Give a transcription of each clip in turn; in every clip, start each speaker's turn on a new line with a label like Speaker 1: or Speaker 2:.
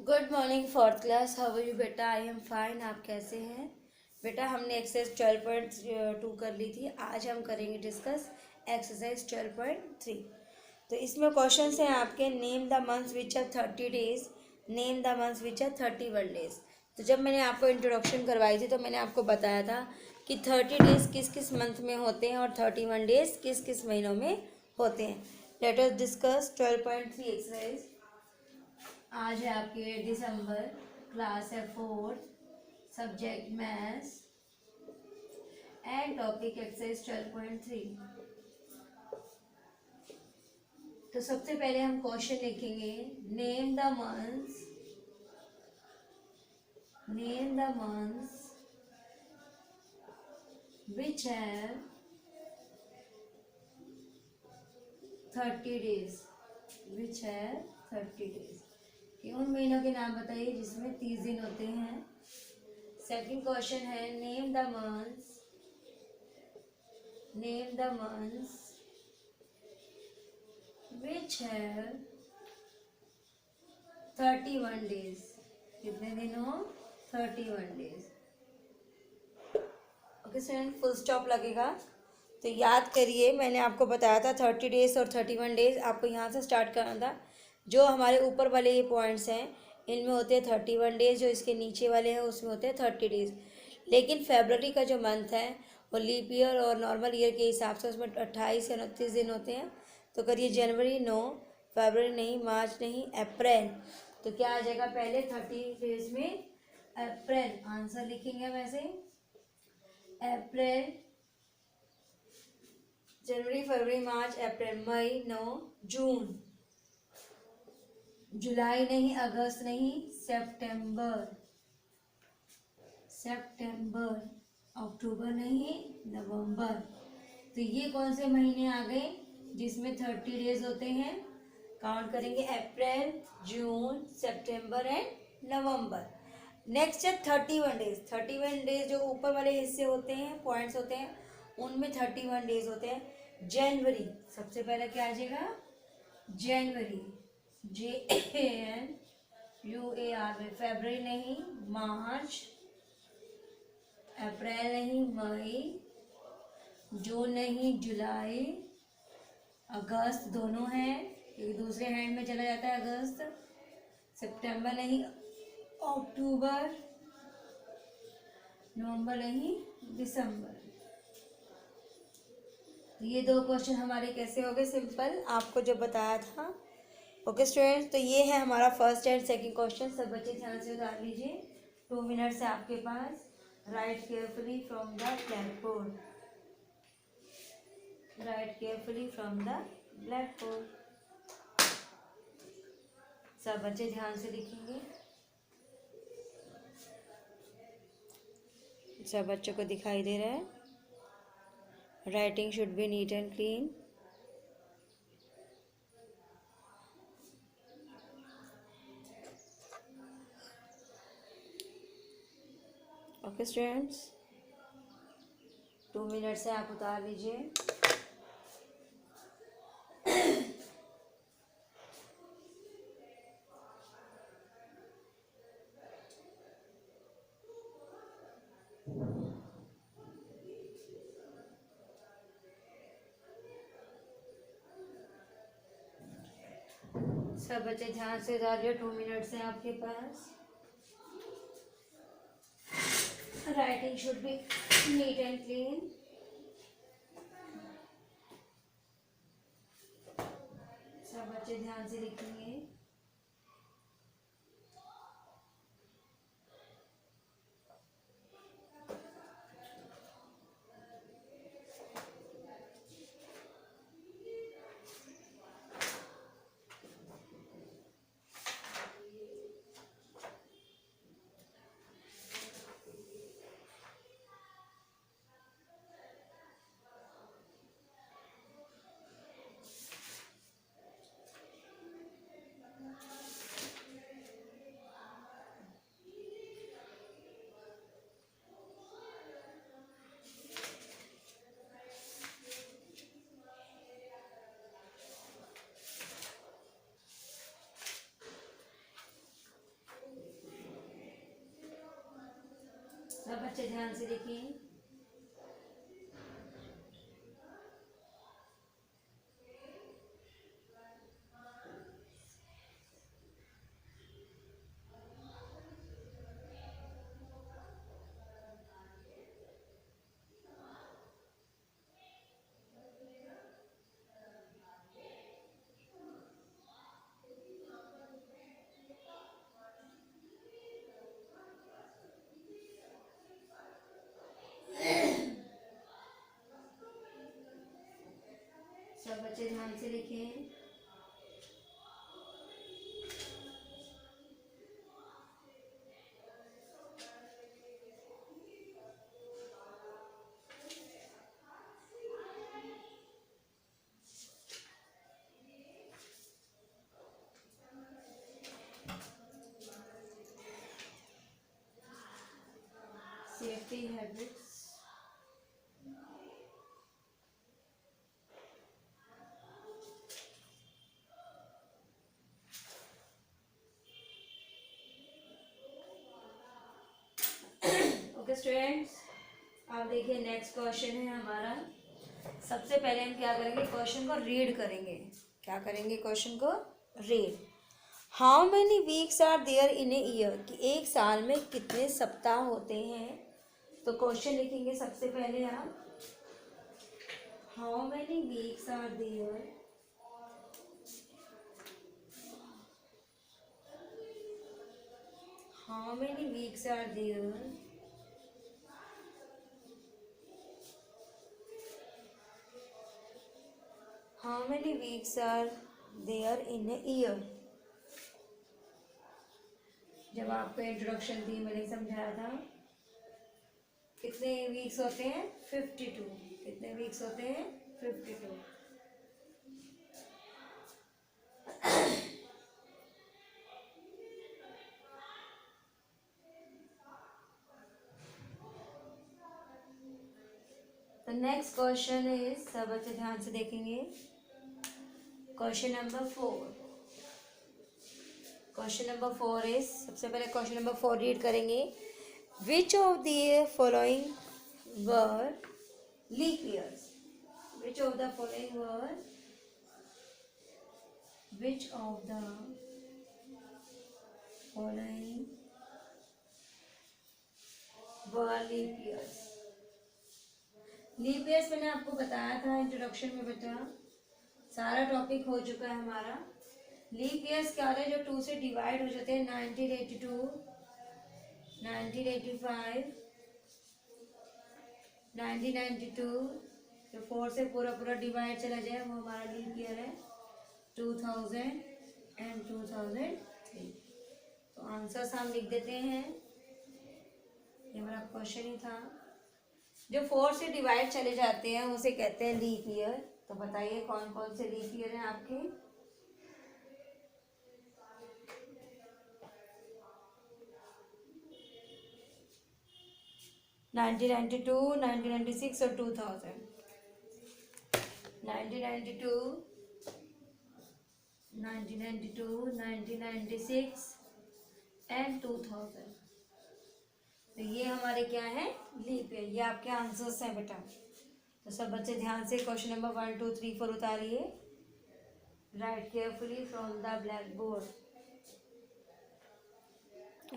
Speaker 1: Good morning fourth class. How are you बेटा? I am fine. आप कैसे हैं बेटा? हमने एक्सरसाइज 12.2 कर ली थी। आज हम करेंगे डिस्कस एक्सरसाइज 12.3। तो इसमें क्वेश्चंस हैं आपके। Name the months which are 30 days, name the months which are 31 days. तो जब मैंने आपको इंट्रोडक्शन करवाई थी तो मैंने आपको बताया था कि 30 डेज किस किस मंथ में होते हैं और 31 डेज किस किस महीनों में होते हैं। Let us discuss 12.3 exercise. आज है आपके दिसंबर, क्लास है fourth, subject maths and topic exercise 12.3। तो सबसे पहले हम क्वेश्चन लिखेंगे। Name the months, name the months which have 30 days, which have 30 days. कि उन महीनों के नाम बताइए जिसमें 30 दिन होते हैं। सेकंड क्वेश्चन है name the months, name the months which have 31 days। कितने दिन हो? 31 days. Okay student, full stop लगेगा। तो याद करिए, मैंने आपको बताया था 30 डेज और 31 डेज आपको यहाँ से स्टार्ट करना था। जो हमारे ऊपर वाले ये पॉइंट्स हैं इनमें होते हैं 31 डेज, जो इसके नीचे वाले हैं उसमें होते हैं 30 डेज। लेकिन फेबररी का जो मंथ है वो लीप ईयर और नॉर्मल ईयर के हिसाब से उसमें 28 या 29 दिन होते हैं। तो करिए जनवरी नो, फरवरी नहीं, मार्च नहीं, अप्रैल। तो क्या आ जाएगा? पहले 30 डेज में अप्रैल आंसर लिखेंगे वैसे। अप्रैल, जनवरी, फरवरी, मार्च, अप्रैल, मई, नो, जून, जुलाई नहीं, अगस्त नहीं, सितंबर, सितंबर, अक्टूबर नहीं, नवंबर। तो ये कौन से महीने आ गए जिसमें 30 डेज होते हैं? काउंट करेंगे अप्रैल, जून, सितंबर एंड नवंबर। नेक्स्ट है 31 डेज। 31 डेज जो ऊपर वाले हिस्से होते हैं, पॉइंट्स होते हैं, उनमें 31 डेज होते हैं। जनवरी सबसे पहले क्या आ जाएगा? जनवरी, JANUARY। फरवरी नहीं, मार्च, अप्रैल नहीं, मई, जून नहीं, जुलाई, अगस्त दोनों हैं क्योंकि दूसरे हैंड में चला जाता है अगस्त, सितंबर नहीं, अक्टूबर, नवंबर नहीं, दिसंबर। तो ये दो क्वेश्चन हमारे कैसे हो गए? सिंपल, आपको जो बताया था। ओके स्टूडेंट्स, तो ये है हमारा फर्स्ट एंड सेकंड क्वेश्चन। सब बच्चे ध्यान से उतार लीजिए। 2 मिनट्स है आपके पास। Write carefully from the black board, write carefully from the black board. सब बच्चे ध्यान से लिखेंगे। सब बच्चों को दिखाई दे रहा है? Writing should be neat and clean. Okay students, 2 minute से आप उतार लीजिए। सब बच्चे ध्यान से उतारिए। 2 मिनट से आपके पास। Writing should be neat and clean. सब बच्चे ध्यान से लिखेंगे। सब बच्चे ध्यान से देखिए। सब बच्चे ध्यान से लिखें। Safety habits. ओके स्टूडेंट्स, अब देखिए नेक्स्ट क्वेश्चन है हमारा। सबसे पहले हम क्या करेंगे, क्वेश्चन को रीड करेंगे। क्या करेंगे, क्वेश्चन को read. How many weeks are there in a year, कि एक साल में कितने सप्ताह होते हैं। तो क्वेश्चन लिखेंगे सबसे पहले आप, how many weeks are there how many weeks are there how many weeks are there in a year. जब आपको इंट्रोडक्शन दी मैंने समझाया था, कितने वीक्स होते हैं, 52। कितने वीक्स होते हैं, 52। तो नेक्स्ट क्वेश्चन इज, सब बच्चे ध्यान से देखेंगे। Question number 4। Question number 4 is, सबसे पहले क्वेश्चन नंबर 4 रीड करेंगे। Which of the following were leap years. Which of the following were which of the following were leap years. Leap years मैंने आपको बताया था इंट्रोडक्शन में बेटा, सारा टॉपिक हो चुका है हमारा। लीप ईयर्स क्या होता है, जो 2 से डिवाइड हो जाते हैं, 1982, 1985, 1992। जो 4 से पूरा पूरा डिवाइड चला जाए वो हमारा लीप ईयर है। 2000 एंड 2003। तो आंसर्स हम लिख देते हैं, ये हमारा क्वेश्चन ही था। जो 4 से डिवाइड चले जाते हैं उसे कहते हैं लीप ईयर। तो बताइए कौन कौन से लीप ईयर हैं आपके। 1992, 1996 और 2000। 1992, 1992, 1996 एंड 2000। तो ये हमारे क्या है, लीप ईयर। ये आपके आंसर्स हैं बेटा। तो सब बच्चे ध्यान से क्वेश्चन नंबर 1, 2, 3, 4 उतारिए। Write carefully from the black board.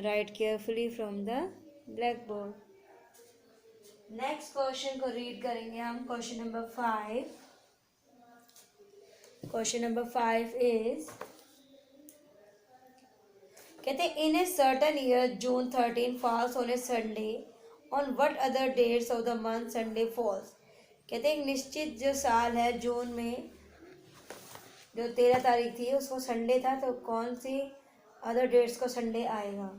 Speaker 1: Write carefully from the black board. Next question को रीड करेंगे हम, question number 5। Question number 5 is, कहते हैं in a certain year June 13 falls on a Sunday, on what other dates of the month Sunday falls. कहते हैं एक निश्चित जो साल है जून में, जो 13 तारीख थी उसको संडे था, तो कौन सी अदर डेट्स को संडे आएगा।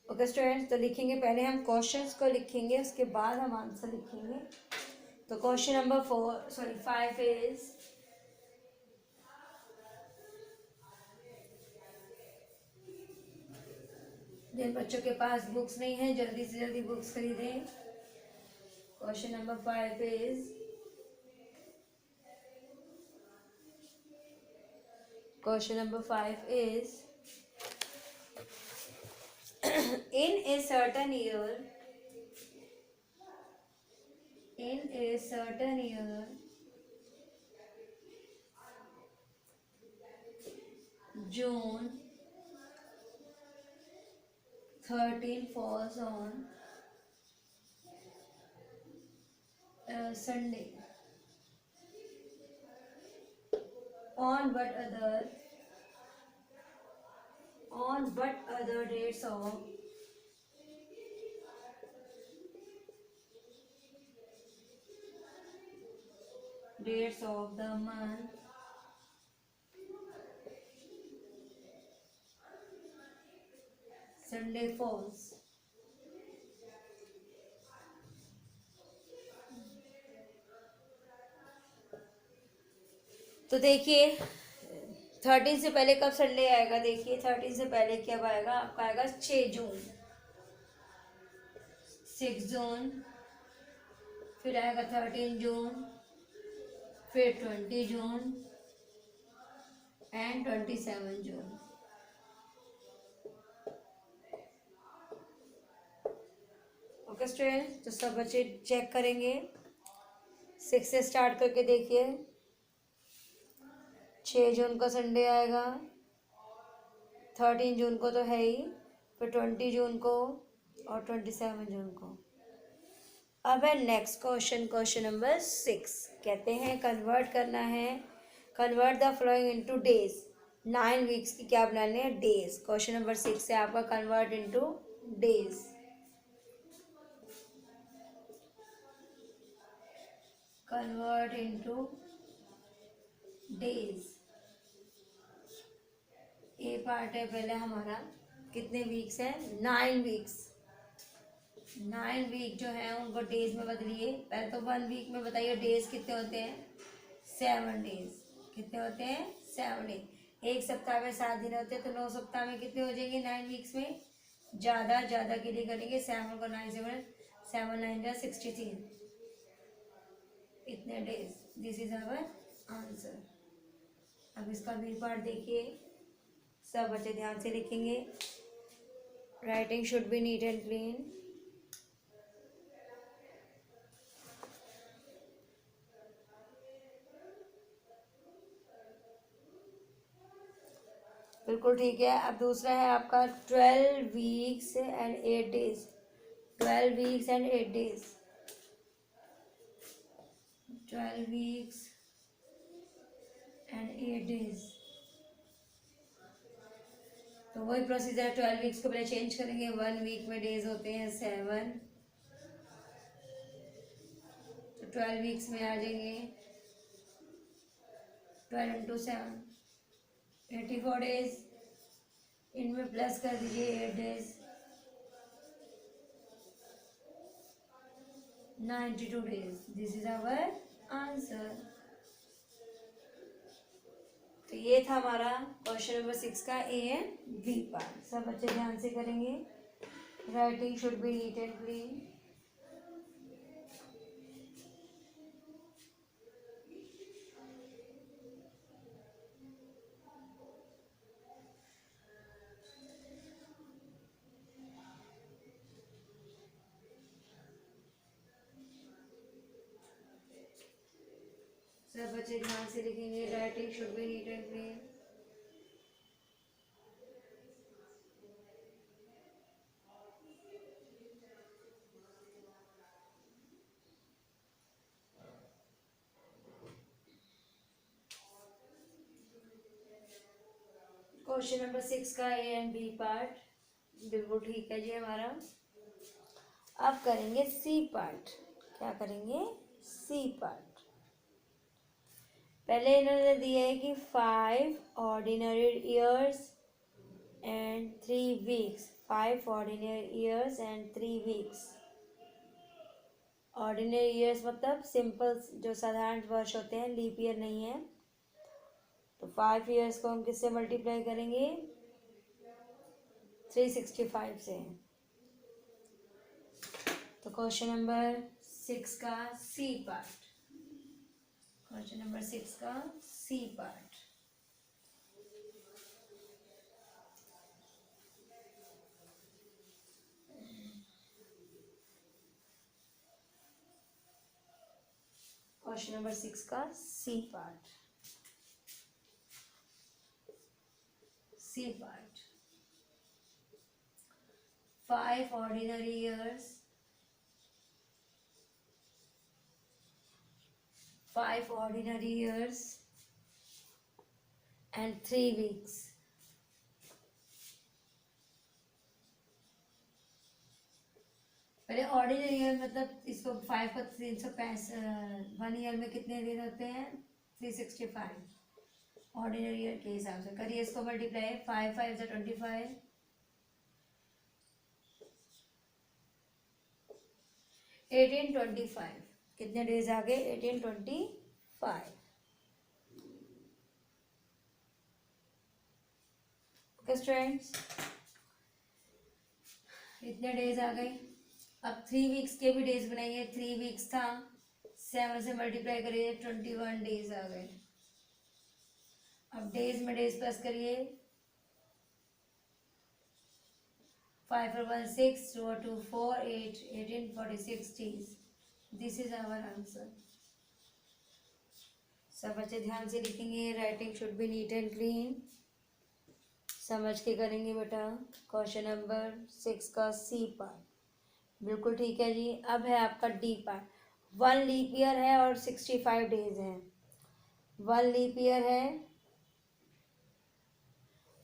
Speaker 1: ओके स्टूडेंट्स, तो लिखेंगे पहले हम क्वेश्चंस को लिखेंगे, उसके बाद हम आंसर लिखेंगे। तो क्वेश्चन नंबर 5 इज, जिन बच्चों के पास बुक्स नहीं है जल्दी से जल्दी बुक्स खरीदें। Question number 5 is, question number 5 is, in a certain year, June 13 falls on Sunday. On but other dates of the month Sunday falls. तो देखिए 13 से पहले कब संडे आएगा, देखिए 13 से पहले कब आएगा, आपका आएगा 6 जून, 6 जून, फिर आएगा 13 जून, फिर 20 जून एंड 27 जून। ओके स्टूडेंट, तो सब बच्चे चेक करेंगे। 6 से स्टार्ट करके देखिए, 6 जून को संडे आएगा, 13 जून को तो है ही, फिर 20 जून को और 27 जून को। अब है नेक्स्ट क्वेश्चन, क्वेश्चन नंबर 6। कहते हैं कन्वर्ट करना है, convert the following into days. 9 weeks की क्या बनाने हैं, डेज। क्वेश्चन नंबर 6 है आपका convert into days. Convert into days. A part है पहले हमारा, कितने वीक्स है, 9 वीक्स। 9 वीक जो है उनको डेज में बदलिए। पहले तो 1 वीक में बताइए डेज कितने होते हैं, 7 डेज। कितने होते हैं, 7 डेज। एक सप्ताह में 7 दिन होते हैं, तो 9 सप्ताह में कितने हो जाएंगे 9 वीक्स में। ज़्यादा के लिए करेंगे, 7 को 9 से 7 9 जा 63, इतने days. This is our answer. अब इसका बी पार्ट देखिए, सब बच्चे ध्यान से लिखेंगे। Writing should be neat and clean. बिल्कुल ठीक है। अब दूसरा है आपका 12 weeks and 8 days. 12 weeks and 8 days. 12 weeks and 8 days. तो वही प्रोसीजर, 12 वीक्स को पहले चेंज करेंगे। 1 वीक में डेज होते हैं 7, तो 12 वीक्स में आ जाएंगे 12 इंटू 7, 84 डेज। इनमें प्लस कर दीजिए 8 days, 92 days. This is our answer. तो ये था हमारा क्वेश्चन नंबर 6 का ए एंड बी पार्ट। सब बच्चे ध्यान से करेंगे। Writing should be neat and clean. सब बच्चे ध्यान से लिखेंगे। Writing should be neat and clean. Question number 6 का ए एंड बी पार्ट बिल्कुल ठीक है जी हमारा। अब करेंगे सी पार्ट। क्या करेंगे, सी पार्ट। पहले इन्होंने दिया है कि 5 ordinary years and 3 weeks. 5 ordinary years and 3 weeks ordinary years मतलब सिंपल जो साधारण वर्ष होते हैं, लीप ईयर नहीं है। तो 5 ईयर्स को हम किससे मल्टीप्लाई करेंगे? 365 से। तो क्वेश्चन नंबर 6 का सी पार्ट, क्वेश्चन नंबर 6 का सी पार्ट। क्वेश्चन नंबर 6 का C part, C part. 5 ordinary years, 5 ordinary years and 3 weeks. पहले ऑर्डिनरी ईयर मतलब इसको 5 को 365, 1 ईयर में कितने दिन होते हैं? 365 ऑर्डिनरी ईयर के हिसाब से करिए इसको मल्टीप्लाई। 5 5 25, 1825। कितने डेज आ गए? 1825। ओके स्टूडेंट्स, इतने डेज आ गए। अब 3 वीक्स के भी डेज बनाइए। 3 वीक्स था, 7 से मल्टीप्लाई करिए, 21 डेज आ गए। अब डेज में डेज प्लस करिए। 5 और 1 6, 2 और 2 4, 8, 1846 days. This is our answer. सब बच्चे ध्यान से लिखेंगे। Writing should be neat and clean. समझ के करेंगे बेटा। क्वेश्चन नंबर 6 का सी पार्ट बिल्कुल ठीक है जी। अब है आपका डी पार्ट। 1 लीप ईयर है और 65 डेज हैं। 1 लीप ईयर है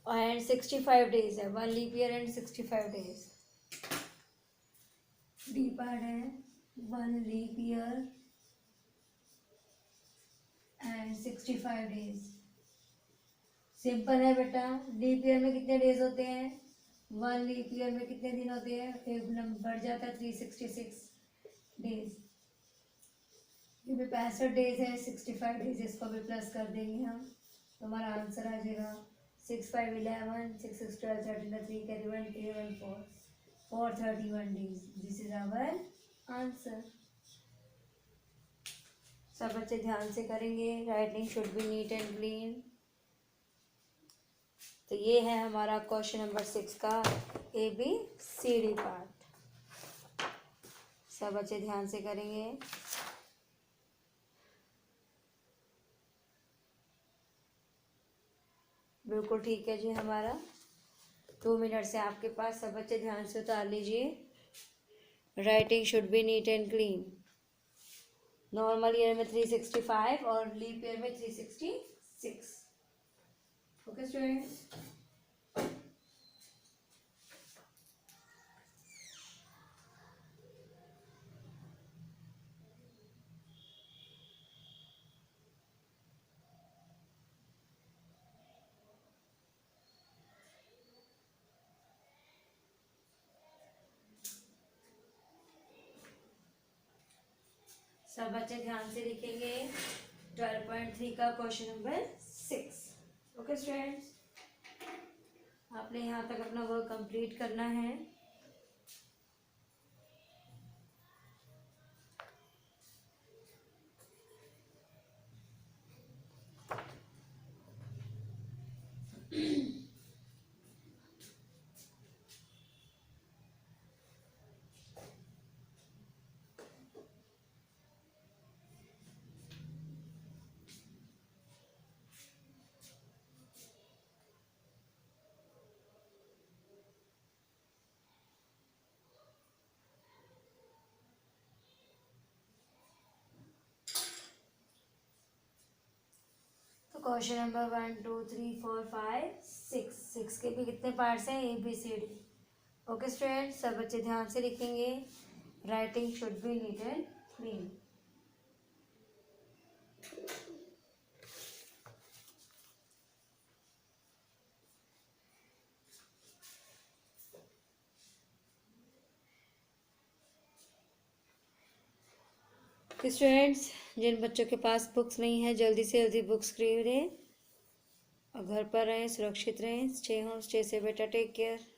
Speaker 1: एंड 65 डेज है। 1 leap year and 65 days. D part है 1 leap year and 65 days. Simple है बेटा। लीप ईयर में कितने डेज होते हैं? 1 लीप ईयर में कितने दिन होते हैं? एक नंबर बढ़ जाता है 366 डेज। ये भी 65 डेज है, 65 डेज, इसको भी प्लस कर देंगे हम। तो हमारा आंसर आ जाएगा 6 5 11, 6 6 12, 13 3 carry 1 11 4 431 days. This is our answer. सब बच्चे ध्यान से करेंगे। Writing should be neat and clean. तो ये है हमारा क्वेश्चन नंबर 6 का ABCD पार्ट। सब बच्चे ध्यान से करेंगे। बिल्कुल ठीक है जी हमारा। 2 मिनट से आपके पास। सब बच्चे ध्यान से उतार लीजिए। Writing should be neat and clean. Normal year में 365 और लीप ईयर में 366। Okay students. सब बच्चे ध्यान से लिखेंगे 12.3 का क्वेश्चन नंबर 6। ओके स्टूडेंट्स, आपने यहाँ तक अपना वर्क कंप्लीट करना है। तो क्वेश्चन नंबर 1 2 3 4 5 6, 6 के भी कितने पार्ट्स हैं? ABCD। ओके स्टूडेंट, सब बच्चे ध्यान से लिखेंगे। Writing should be neat and clean. Students, जिन बच्चों के पास बुक्स नहीं है जल्दी से जल्दी बुक्स खरीदें और घर पर रहें, सुरक्षित रहें। स्टे होम, स्टे सेफ बेटा, टेक केयर।